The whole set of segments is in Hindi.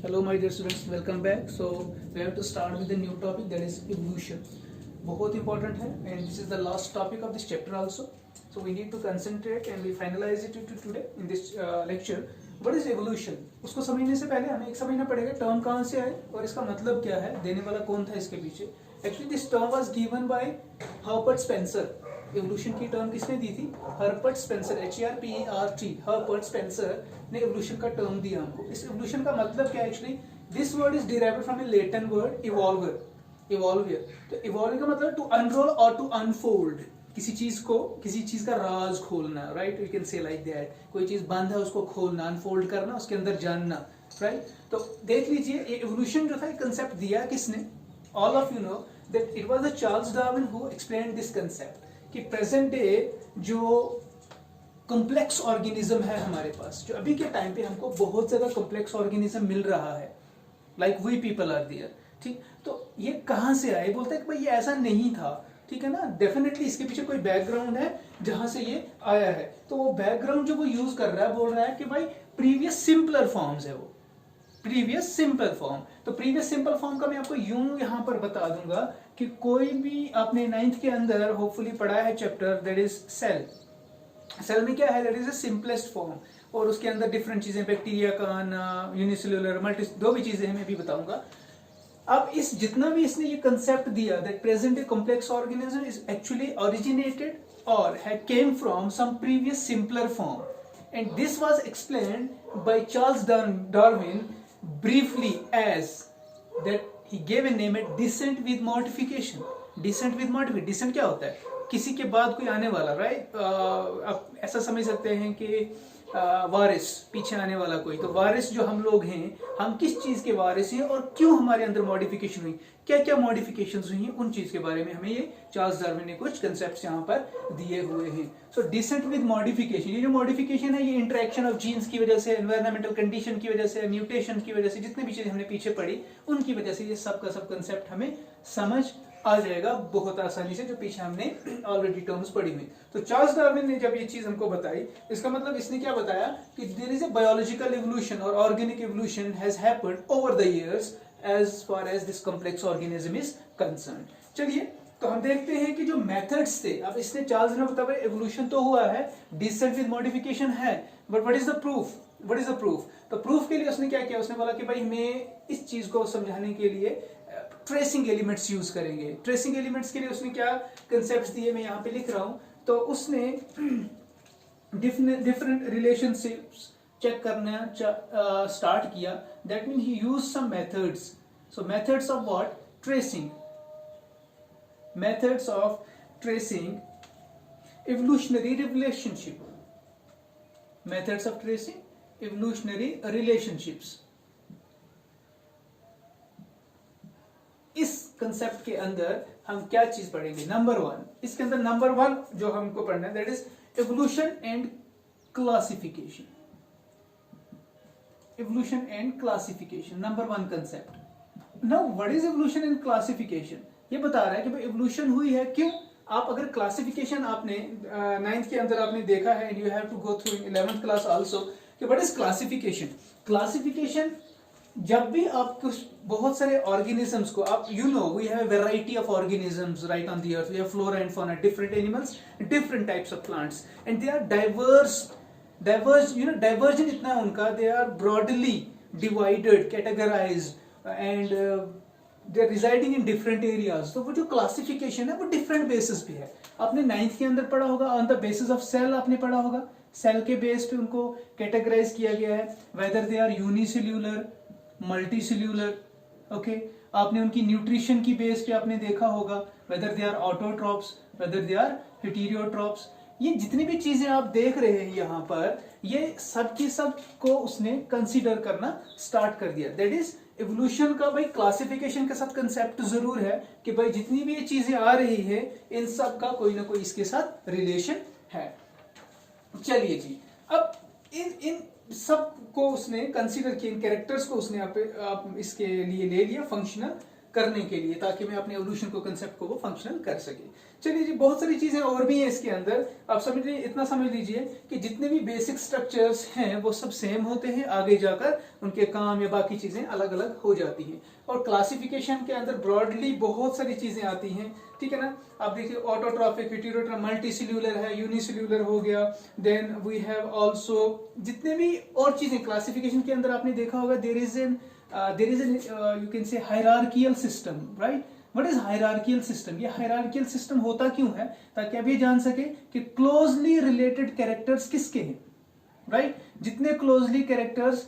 Hello my dear students, welcome back. So we have to start with the new topic, that is evolution. बहुत important है and this is the last topic of this chapter also. So we need to concentrate and we finalize it today in this lecture. What is evolution? उसको समझने से पहले हमें एक समझना पड़ेगा टर्म कहाँ से आए और इसका मतलब क्या है, देने वाला कौन था इसके पीछे. Actually this term was given by Herbert Spencer. Evolution की टर्म किसने दी थी? Herbert Spencer, HERPERT, Herbert Spencer ने एवोल्यूशन का टर्म दिया हमको. इस एवोल्यूशन का मतलब क्या है? Actually this word is derived from a Latin word evolver. Evolvere. तो इवॉल्व का मतलब टू अनरोल और टू अनफोल्ड. किसी चीज को, किसी चीज का राज खोलना, right? You can say like that. कोई चीज बंद है उसको खोलना, अनफोल्ड करना, उसके अंदर जानना, राइट? तो देख लीजिए ये एवोल्यूशन जो था, कंसेप्ट दिया किसने? All of you know that it was the Charles Darwin who explained this concept कि प्रेजेंट डे जो कॉम्प्लेक्स ऑर्गेनिज्म है हमारे पास, जो अभी के टाइम पे हमको बहुत ज्यादा कॉम्प्लेक्स ऑर्गेनिज्म मिल रहा है, like we people are there. ठीक, तो ये कहाँ से आए? बोलते हैं कि भाई ये ऐसा नहीं था, ठीक है ना. डेफिनेटली इसके पीछे कोई बैकग्राउंड है जहां से ये आया है. तो वो बैकग्राउंड जो वो यूज कर रहा है, बोल रहा है कि भाई प्रीवियस सिंपलर फॉर्म्स है वो, प्रीवियस सिंपल फॉर्म. तो प्रीवियस सिंपल फॉर्म का मैं आपको यूं यहां पर बता दूंगा कि कोई भी आपने 9th के अंदर होपफुली पढ़ा है chapter, that is cell. Cell में क्या है? That is the simplest form. और उसके अंदर डिफरेंट चीजें, बैक्टीरिया का आना, यूनिसेल्युलर, मल्टी, दो भी चीजें हैं, मैं भी बताऊंगा. अब इस जितना भी इसने ये कंसेप्ट दिया that present day complex organism is actually originated और came from some previous simpler form, and this was explained by Charles Darwin briefly as that he gave a name at descent with modification. descent with modification, descent क्या होता है? किसी के बाद कोई आने वाला, राइट? आप ऐसा समझ सकते हैं कि वारिस, पीछे आने वाला कोई. तो वारिस जो हम लोग हैं, हम किस चीज के वारिस हैं और क्यों हमारे अंदर मॉडिफिकेशन हुई, क्या क्या मॉडिफिकेशन हुई हैं, उन चीज के बारे में हमें ये चार्ल्स डार्विन ने कुछ कंसेप्ट्स यहाँ पर दिए हुए हैं. सो डिसेंट विद मॉडिफिकेशन, ये जो मॉडिफिकेशन है ये इंटरेक्शन ऑफ जीन्स की वजह से, एनवायरमेंटल कंडीशन की वजह से, म्यूटेशन की वजह से, जितने भी चीजें हमने पीछे पढ़ी उनकी वजह से ये सब का सब कंसेप्ट हमें समझ आ जाएगा बहुत आसानी से, जो पीछे हमने ऑलरेडी टर्म्स पढ़ी हुई. तो चार्ल्स डार्विन ने जब ये चीज हमको बताई, इसका मतलब इसने क्या बताया कि there is a biological evolution और organic evolution has happened over the years as far as this complex organism is concerned. चलिए, तो हम देखते हैं कि जो मेथड्स थे, अब इसने चार्ल्स ने बताया एवोल्यूशन तो हुआ है, डिसेंट विद मॉडिफिकेशन है, but what is the proof? What is the proof? तो प्रूफ के लिए उसने क्या किया? उसने बोला कि भाई मैं इस चीज को समझाने के लिए ट्रेसिंग एलिमेंट्स यूज करेंगे. ट्रेसिंग एलिमेंट्स के लिए उसने क्या कंसेप्ट्स दिए, मैं यहाँ पे लिख रहा हूं. तो उसने डिफरेंट रिलेशनशिप्स चेक करना स्टार्ट किया. That mean he use some methods. So methods of what? Tracing. Methods of tracing evolutionary relationship. Methods of tracing evolutionary relationships. इस कंसेप्ट के अंदर हम क्या चीज पढ़ेंगे? नंबर 1, इसके अंदर नंबर 1 जो हमको पढ़ना है that is evolution and classification. Evolution and classification, number 1 concept. Now what is evolution and classification? ये बता रहा है कि भाई एवोल्यूशन हुई है क्यों. आप अगर क्लासिफिकेशन आपने 9th के अंदर आपने देखा है, and you have to go through in 11th class also, कि व्हाट इज क्लासिफिकेशन. क्लासिफिकेशन जब भी आप कुछ बहुत सारे ऑर्गेनिजम्स को, आप you know we have a variety of organisms right on the earth. We have flora and fauna, different animals, different types of plants, and they are diverse, you know divergent इतना है उनका, they are broadly divided, categorized, and they are residing in different areas. तो वो जो क्लासिफिकेशन है वो डिफरेंट बेसिस पे है. आपने 9th के अंदर पढ़ा होगा, on the basis of cell आपने पढ़ा होगा. सेल के बेस पे उनको कैटेगराइज किया गया है, whether they are unicellular, multicellular. Okay, आपने उनकी न्यूट्रिशन की बेस पे आपने देखा होगा, whether they are autotrophs, whether they are heterotrophs. ये जितनी भी चीजें आप देख रहे हैं यहाँ पर, ये सब की सब को उसने कंसीडर करना स्टार्ट कर दिया. दैट इज एवोल्यूशन का भाई क्लासिफिकेशन के साथ कंसेप्ट जरूर है कि भाई जितनी भी ये चीजें आ रही है इन सब का कोई ना कोई इसके साथ रिलेशन है. चलिए जी, अब इन सब को उसने कंसीडर किया, इन कैरेक्टर्स को उसने आप इसके लिए ले लिया फंक्शनल करने के लिए, ताकि मैं अपने एवोल्यूशन को कंसेप्ट को वो फंक्शनल कर सके। चलिए जी, बहुत सारी चीजें और भी हैं इसके अंदर। आप समझ लीजिए, इतना समझ लीजिए कि जितने भी बेसिक स्ट्रक्चर्स हैं वो सब सेम होते हैं, आगे जाकर उनके काम या बाकी चीजें अलग अलग हो जाती हैं। और क्लासिफिकेशन के अंदर ब्रॉडली बहुत सारी चीजें आती हैं, ठीक है ना। आप देखिए ऑटोट्रॉफिक, हेटेरोट्रॉफिक, मल्टीसेल्यूलर है, यूनिसेल्यूलर हो गया, देन वी हैव आल्सो जितने भी और चीजें क्लासिफिकेशन के अंदर आपने देखा होगा, there is an you can say hierarchical system, right. What is hierarchical system? ये हायरार्कियल सिस्टम होता क्यों है? ताकि आप ये जान सके कि क्लोजली रिलेटेड कैरेक्टर्स किसके हैं, राइट। जितने क्लोजली कैरेक्टर्स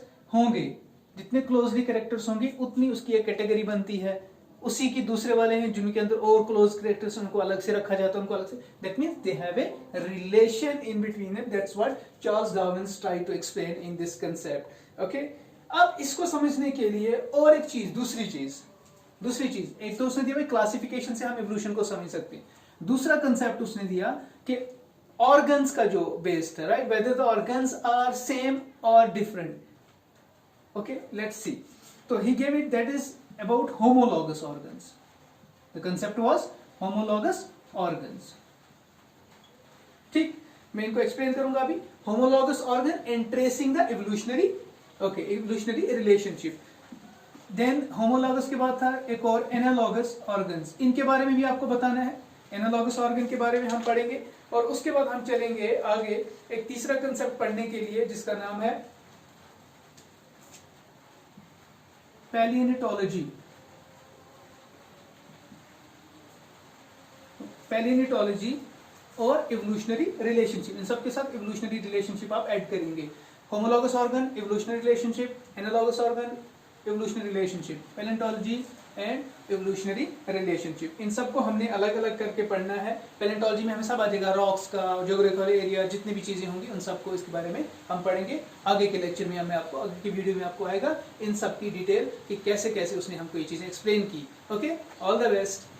होंगे उतनी उसकी एक कैटेगरी बनती है। उसी की दूसरे वाले हैं जिनके अंदर और क्लोज कैरेक्टर्स, उनको अलग से रखा जाता है, उनको अलग से। That means they have a relation in between it. That's what Charles Darwin tried to explain in this concept. Okay, अब इसको समझने के लिए और एक चीज, दूसरी चीज एक तो उसने दिया क्लासिफिकेशन से हम इवोल्यूशन को समझ सकते हैं। दूसरा कंसेप्ट उसने दिया कि ऑर्गन्स का जो बेस्ड है, right, whether the organs are same और डिफरेंट। Okay, let's see. तो he gave it, that is about homologous organs. The concept was homologous organs. ठीक, मैं इनको एक्सप्लेन करूंगा अभी। homologous organ and tracing the evolutionary relationship. Then homologous के बाद था एक और analogous organs. इनके बारे में भी आपको बताना है। analogous organ के बारे में हम पढ़ेंगे और उसके बाद हम चलेंगे आगे एक तीसरा कंसेप्ट पढ़ने के लिए जिसका नाम है पैलिनेटोलॉजी और इवोल्यूशनरी रिलेशनशिप। इन सब के साथ इवोल्यूशनरी रिलेशनशिप आप ऐड करेंगे। Homologous organ, evolutionary relationship, analogous organ, evolutionary relationship, palaeontology and evolutionary relationship. इन सबको हमने अलग अलग करके पढ़ना है। पैलिनेटोलॉजी में हमें सब आ जाएगा, रॉक्स का, ज्योग्राफिकल एरिया, जितनी भी चीजें होंगी उन सबको इसके बारे में हम पढ़ेंगे। आगे के लेक्चर में आपको, आगे की वीडियो में आपको आएगा इन सब की डिटेल कि कैसे कैसे उसने हमको ये चीजें एक्सप्लेन की। Okay, all the best.